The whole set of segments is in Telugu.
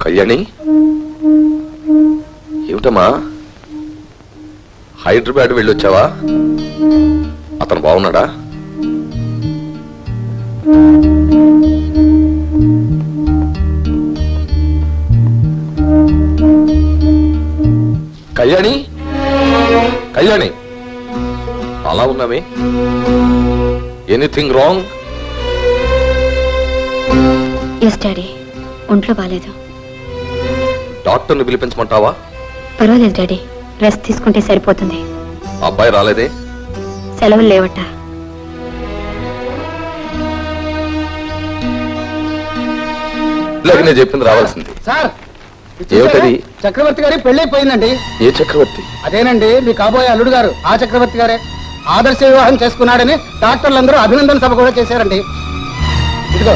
కళ్యాణి ఏమిటమ్మా హైదరాబాద్ వెళ్ళొచ్చావా? అతను బాగున్నాడా? కళ్యాణి కళ్యాణి అలా ఉన్నామే? Anything wrong? ఎస్ డాడీ, ఒంట్లో బాలేదు. డాక్టర్ని పిలిపించమంటావా? పర్వాలేదు డాడీ, రెస్ట్ తీసుకుంటే సరిపోతుంది. అబ్బాయి రాలేదే? సెలవులు లేవట. నేను చెప్పింది రావాల్సింది. సార్ ఏమిటది? చక్రవర్తి గారి పెళ్ళైపోయిందండి. ఏ చక్రవర్తి? అదేనండి మీ కాబోయే అల్లుడు గారు. ఆ చక్రవర్తి గారే ఆదర్శ వివాహం చేసుకున్నాడని డాక్టర్లందరూ అభినందన సభ కూడా చేశారండి. ఇదిగో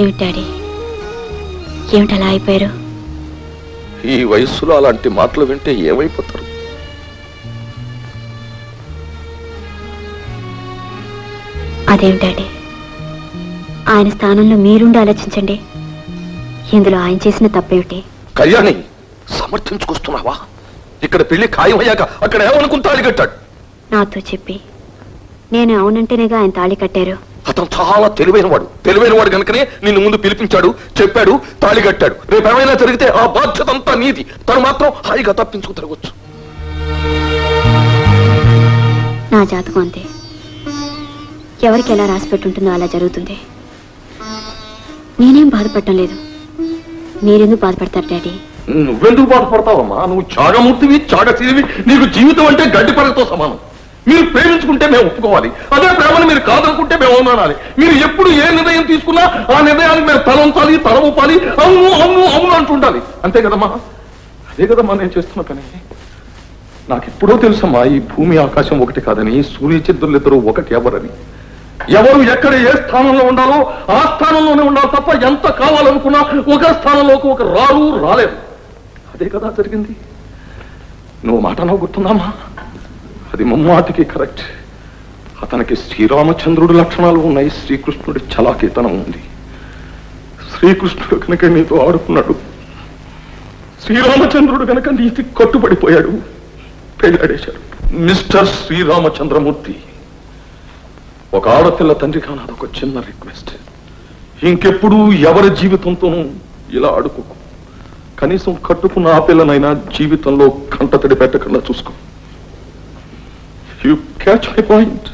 ఏమిటి డాడీ, ఏమిటి అలా అయిపోయారు? ఈ వయస్సులో అలాంటి మాటలు వింటే ఏమైపోతారు? అదేమిటి డాడీ, ఆయన స్థానంలో మీరుండి ఆలోచించండి. ఇందులో ఆయన చేసిన తప్పేమిటి? కళ్యాణి, సమర్థించుకొస్తున్నావా? ఇక్కడ పెళ్లి ఖాయమయ్యాక అక్కడ ఏమనుకుని తాళి కట్టాడు? నాతో చెప్పి నేను అవునంటేనేగా ఆయన తాళి కట్టారు. అతను చాలా తెలివైనవాడు కనుకనే నిన్ను ముందు పిలిపించాడు, చెప్పాడు, తాళి కట్టాడు. రేపు ఏమైనా జరిగితే ఆ బాధ్యత అంతా నీది. తను మాత్రం హాయిగా తప్పించుకు తిరగొచ్చు. నా జాతకం అంతే, ఎవరికి ఎలా రాసి పెట్టుంటుందో అలా జరుగుతుంది. నేనేం బాధపడటం లేదు. మీరెందుకు బాధపడతారు డాడీ? నువ్వెందుకు బాధపడతావమ్మా? నువ్వు త్యాగమూర్తివి, త్యాగశీలివి. నీకు జీవితం అంటే గడ్డి పరగతో సమానం. మీరు ప్రేమించుకుంటే మేము ఒప్పుకోవాలి, అదే ప్రేమను మీరు కాదనుకుంటే మేము అవమానాలి. మీరు ఎప్పుడు ఏ నిర్ణయం తీసుకున్నా ఆ నిర్ణయానికి మేము తల ఉంచాలి, తల ఊపాలి, అవును అవును అవును అంటుండాలి. అంతే కదమ్మా? అదే కదమ్మా నేను చేస్తున్న పని. నాకు ఎప్పుడో తెలుసమ్మా ఈ భూమి ఆకాశం ఒకటి కాదని, సూర్యచంద్రులిద్దరూ ఒకటి ఎవరని. ఎవరు ఎక్కడ ఏ స్థానంలో ఉండాలో ఆ స్థానంలోనే ఉండాలి తప్ప ఎంత కావాలనుకున్నా ఒక స్థానంలోకి ఒక రాలేరు. అదే కదా జరిగింది. నువ్వు మాట నాకు గుర్తుందామా? అది ముమ్మాటికి కరెక్ట్. అతనికి శ్రీరామచంద్రుడి లక్షణాలు ఉన్నాయి, శ్రీకృష్ణుడి చలాకీతనం ఉంది. శ్రీకృష్ణుడు కనుక నీతో ఆడుకున్నాడు, శ్రీరామచంద్రుడు కనుక నీతి కట్టుబడిపోయాడు, పెళ్ళాడేశాడు. మిస్టర్ శ్రీరామచంద్రమూర్తి, ఒక ఆడపిల్ల తండ్రిగా నాదొక చిన్న రిక్వెస్ట్. ఇంకెప్పుడు ఎవరి జీవితంతోనూ ఇలా ఆడుకోకు. కనీసం కట్టుకున్న ఆ పిల్లనైనా జీవితంలో కంటతడి పెట్టకుండా చూసుకో. You catch my point?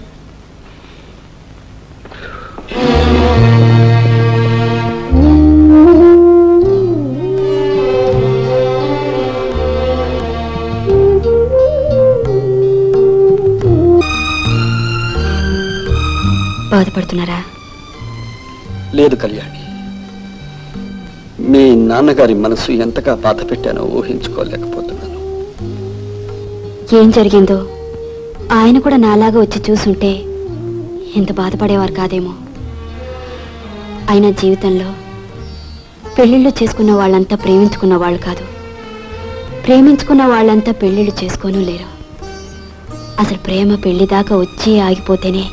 బాధపడుతున్నారా? లేదు కళ్యాణి, మీ నాన్నగారి మనసు ఎంతగా బాధ పెట్టానో ఊహించుకోలేకపోతున్నాను. ఏం జరిగిందో ఆయన కూడా నాలాగా వచ్చి చూసుంటే ఎంత బాధపడేవారు కాదేమో. అయినా జీవితంలో పెళ్లిళ్ళు చేసుకున్న వాళ్ళంతా ప్రేమించుకున్న వాళ్ళు కాదు, ప్రేమించుకున్న వాళ్ళంతా పెళ్లిళ్ళు చేసుకోను లేరు. అసలు ప్రేమ పెళ్లి దాకా వచ్చి ఆగిపోతేనే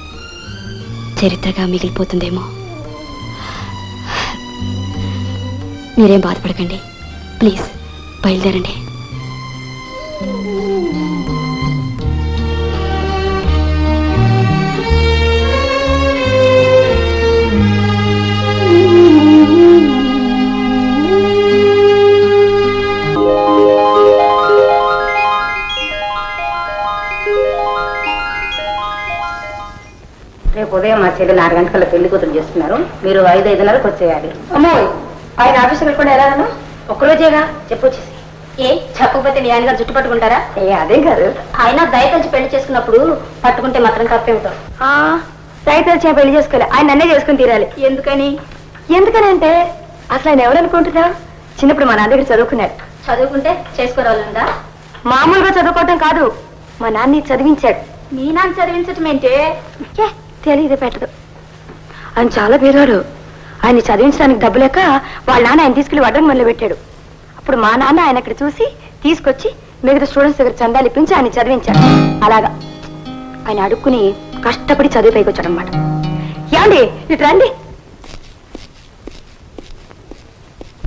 చరిత్రగా మిగిలిపోతుందేమో. మీరేం బాధపడకండి, ప్లీజ్ బయలుదేరండి. రేపు ఉదయం మా చెల్లి 4 గంటల పెళ్లి కూతురు చేస్తున్నారు. మీరు 5:30కు వచ్చేయాలి. అమ్మో, ఆయన ఆఫీస్ వెళ్ళకుండా ఎలాగను? ఒక్కరోజేగా చెప్పొచ్చేసి. ఏ చెప్పకపోతే మీ ఆయన గారు జుట్టు పట్టుకుంటారా? ఏ అదేం కాదు, ఆయన దయతలిచి పెళ్లి చేసుకున్నప్పుడు పట్టుకుంటే మాత్రం తప్పేమిటో. రైతు వచ్చి పెళ్లి చేసుకోవాలి, ఆయన నన్నే చేసుకుని తీరాలి. ఎందుకని? ఎందుకని అంటే అసలు ఆయన ఎవరు అనుకుంటున్నావు? చిన్నప్పుడు మా నాన్న దగ్గర చదువుకున్నాడు. చదువుకుంటే చేసుకోవాలందా? మామూలుగా చదువుకోవటం కాదు, మా నాన్న చదివించాడు. మీ నాన్న చదివించటం ఏంటే? తెలియదు పెట్టదు. ఆయన చాలా పేదవాడు. ఆయన చదివించడానికి డబ్బు లేక వాళ్ళ నాన్న ఆయన తీసుకెళ్లి వడ్రంగి మొదలు పెట్టాడు. అప్పుడు మా నాన్న ఆయన అక్కడ చూసి తీసుకొచ్చి మిగతా స్టూడెంట్స్ దగ్గర చందాలు ఇప్పించి ఆయన చదివించాడు. అలాగా ఆయన అడుక్కుని కష్టపడి చదివి పైకి వచ్చాడు అనమాట. ఏమండి ఇటు రండి.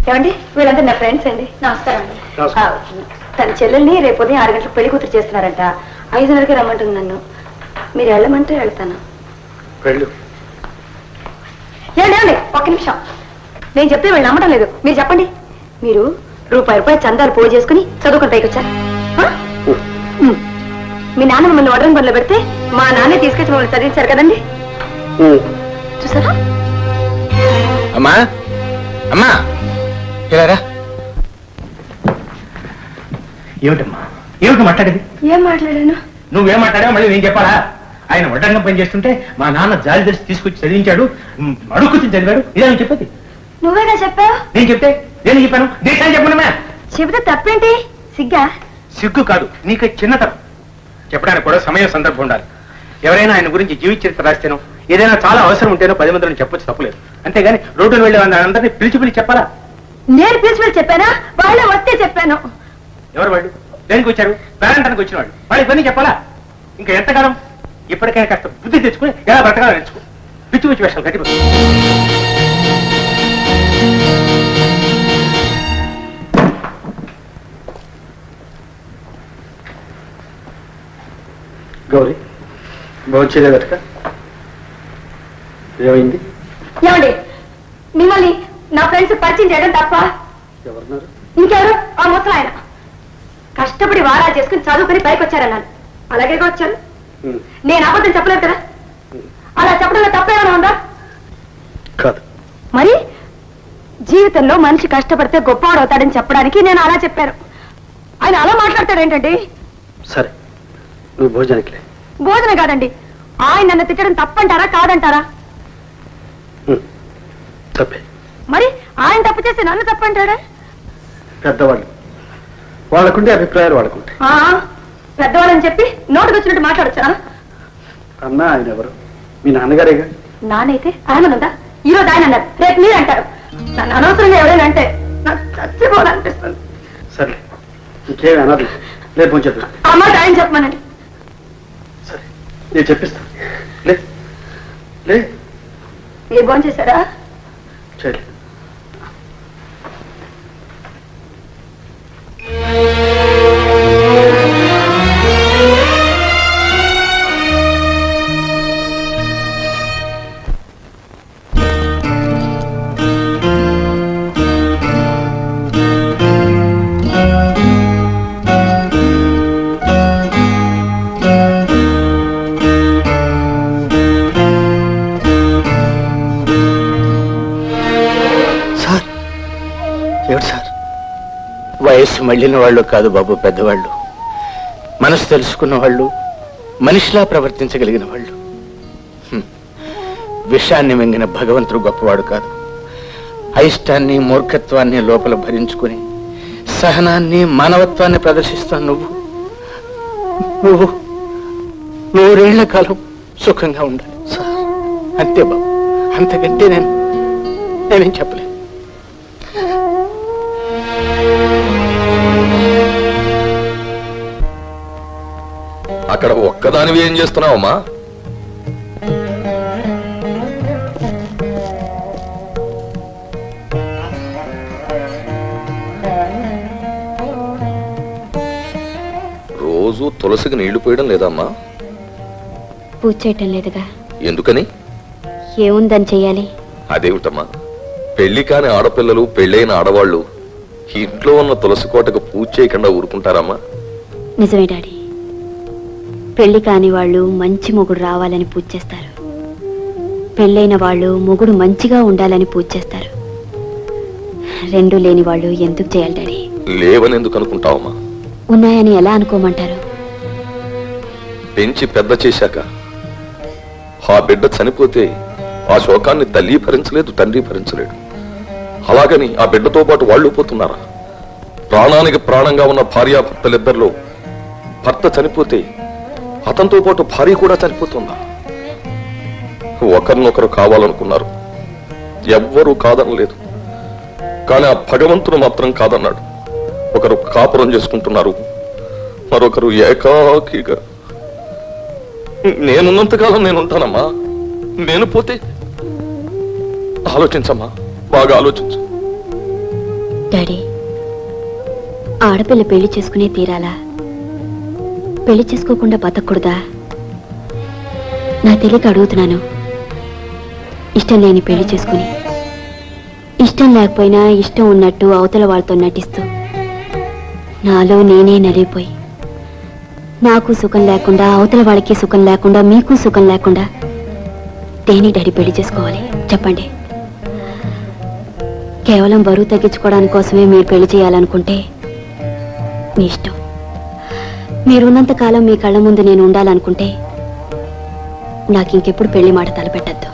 ఏమండి వీళ్ళంతా నా ఫ్రెండ్స్ అండి. నమస్కారం అండి. తన చెల్లెల్ని రేపు ఉదయం 6 గంటలకు పెళ్లి కూతురు చేస్తున్నారంట. 5:30కి రమ్మంటుంది నన్ను. మీరు వెళ్ళమంటే వెళ్తాను. ఏమండి ఒక్క నిమిషం, నేను చెప్తే వీళ్ళు నమ్మడం లేదు. మీరు చెప్పండి. మీరు రూపాయి చందాలు పోగు చేసుకుని చదువుకుని పైకి వచ్చారు. మీ నాన్న మిమ్మల్ని వడ్రంగి పనిలో పెడితే మా నాన్నే తీసుకొచ్చి మమ్మల్ని చదివించారు కదండి. చూసారా? అమ్మా అమ్మా ఇలారా. ఏమిటమ్మా ఏమిటి మాట్లాడేది? ఏం మాట్లాడాను? నువ్వేం మాట్లాడావు మళ్ళీ నేను చెప్పాలా? ఆయన వడ్రంగం పని చేస్తుంటే మా నాన్న జాలి తెలిసి తీసుకొచ్చి చదివించాడు, అడుగుచ్చి చదివాడు. ఇదే చెప్పేది? నువ్వేగా చెప్పావు. నేను చెప్తే నేను చెప్పాను. దేశాన్ని చెప్పనమ్మా. చెబితే తప్పేంటి? సిగ్గా? సిగ్గు కాదు, నీకు చిన్నతనం. చెప్పడానికి కూడా సమయం సందర్భం ఉండాలి. ఎవరైనా ఆయన గురించి జీవిత చరిత్ర రాస్తేనో ఏదైనా చాలా అవసరం ఉంటేనో 10 మందిని చెప్పొచ్చు, తప్పలేదు. అంతేగాని రోడ్డును వెళ్ళే అందరినీ పిలిచి చెప్పాలా? నేను పిలిచి చెప్పానా? వాళ్ళే వస్తే చెప్పాను. ఎవరు వాళ్ళు? దేనికి వచ్చారు? పేరెంటానికి వచ్చిన వాళ్ళు. వాళ్ళు ఇవన్నీ చెప్పాలా? ఇంకా ఎంతకాలం? ఇప్పటికైనా కాస్త బుద్ధి తెచ్చుకుని ఎలా బ్రతకాలో నేర్చుకో. పిచ్చి పిచ్చి వేషాలు కట్టిపోయి. గౌరీ భోంచేదట ఏమైంది? ఏమండి మిమ్మల్ని నా ఫ్రెండ్స్ పరిచయం చేయడం తప్ప? ఎవరున్నారు? ఇంకెవరు? ఆ ముసలు ఆయన కష్టపడి వారాలు చేసుకుని చదువుకుని పైకి వచ్చారన్నాను. అలాగే వచ్చారు. నేను అబద్ధం చెప్పలేదు కదా. అలా చెప్పడంలో తప్పేమైనా ఉందా? కాదు. మరి జీవితంలో మనిషి కష్టపడితే గొప్పవాడు అవుతాడని చెప్పడానికి నేను అలా చెప్పాను. ఆయన అలా మాట్లాడతాడేంటండి? సరే నువ్వు భోజనానికి లే. భోజనం కాదండి, ఆయన నన్ను తిట్టడం తప్పంటారా కాదంటారా? తప్పే. మరి ఆయన తప్పు చేసి నన్ను తప్పంటాడా? పెద్దవాళ్ళు వాళ్ళకుంటే అభిప్రాయాలు వాళ్ళకుంటాయి. పెద్దవాళ్ళని చెప్పి నోటుకు వచ్చినట్టు మాట్లాడొచ్చా? అన్నా ఆయన ఎవరు? మీ నాన్నగారేగా. నానైతే ఆయన ఉందా? ఈరోజు ఆయన అన్నారు, రేపు మీరు అంటారు. నన్ను అనవసరంగా ఎవరైనా అంటే నాకు చచ్చిపోవాలనిపిస్తుంది. సరే ఇంకేమి అనదు. లేదు భోంచేద్దాం. అమ్మ ఆయన చెప్పమనండి. సరే నేను చెప్పిస్తాను. లే లే. మీరు భోజనం చేశారా? చేయలేదు. వయస్సు మళ్ళిన వాళ్ళు కాదు బాబు పెద్దవాళ్ళు. మనసు తెలుసుకున్న వాళ్ళు, మనిషిలా ప్రవర్తించగలిగిన వాళ్ళు. విషాన్ని మింగిన భగవంతుడు గొప్పవాడు కాదు. అయిష్టాన్ని మూర్ఖత్వాన్ని లోపల భరించుకుని సహనాన్ని మానవత్వాన్ని ప్రదర్శిస్తాను నువ్వు 100 ఏళ్ల కాలం సుఖంగా ఉండాలి. అంతే బాబు, అంతకంటే నేనేం చెప్పలేదు. అక్కడ ఒక్కదానివి ఏం చేస్తున్నావమ్మా? రోజు తులసికి నీళ్లు పోయడం లేదమ్మా? పూజ చేయటం లేదుగా. ఎందుకని? ఏముందని చెయ్యాలి? అదేమిటమ్మా, పెళ్లి కాని ఆడపిల్లలు, పెళ్ళైన ఆడవాళ్ళు ఇంట్లో ఉన్న తులసి కోటకు పూజ చేయకుండా ఊరుకుంటారమ్మా? నిజమే డాడీ, పెళ్లి కాని వాళ్ళు మంచి మొగుడు రావాలని పూజ చేస్తారు. పెళ్ళైన వాళ్ళు మొగుడు మంచిగా ఉండాలని పూజ చేస్తారు. రెండు లేని వాళ్ళు ఎందుకు చేయాలి డాడీ? లేవని ఎందుకు అనుకుంటావమ్మా? ఉన్నాయని ఎలా అనుకోమంటారు? పెంచి పెద్ద చేశాక ఆ బిడ్డ చనిపోతే ఆ శోకాన్ని తల్లి భరించలేదు, తండ్రి భరించలేడు. అలాగని ఆ బిడ్డతో పాటు వాళ్ళు పోతున్నారా? ప్రాణానికి ప్రాణంగా ఉన్న భార్యాభర్తలిద్దరిలో భర్త చనిపోతే అతనితో పాటు భార్య కూడా చనిపోతుందా? ఒకరినొకరు కావాలనుకున్నారు, ఎవ్వరూ కాదనలేదు. కానీ ఆ భగవంతుడు మాత్రం కాదన్నాడు. ఒకరు కాపురం చేసుకుంటున్నారు, మరొకరు ఏకాకిగా. నేనున్నంతకాలం నేనుంటానమ్మా, నేను పోతే ఆలోచించమ్మా, బాగా ఆలోచించు. డాడీ, ఆడపిల్ల పెళ్లి చేసుకునే తీరాలా? పెళ్లి చేసుకోకుండా బతకూడదా? నా తెలియక అడుగుతున్నాను. ఇష్టం లేని పెళ్లి చేసుకుని, ఇష్టం లేకపోయినా ఇష్టం ఉన్నట్టు అవతల వాళ్ళతో నటిస్తూ నాలో నేనే నలిగిపోయి, నాకు సుఖం లేకుండా, అవతల వాళ్ళకి సుఖం లేకుండా, మీకు సుఖం లేకుండా దేని డాడీ పెళ్లి చేసుకోవాలి చెప్పండి? కేవలం బరువు తగ్గించుకోవడానికి కోసమే మీరు పెళ్లి చేయాలనుకుంటే మీ ఇష్టం. మీరున్నంత కాలం మీ కళ్ళ ముందు నేను ఉండాలనుకుంటే నాకు ఇంకెప్పుడు పెళ్లి మాట తలపెట్టద్దు.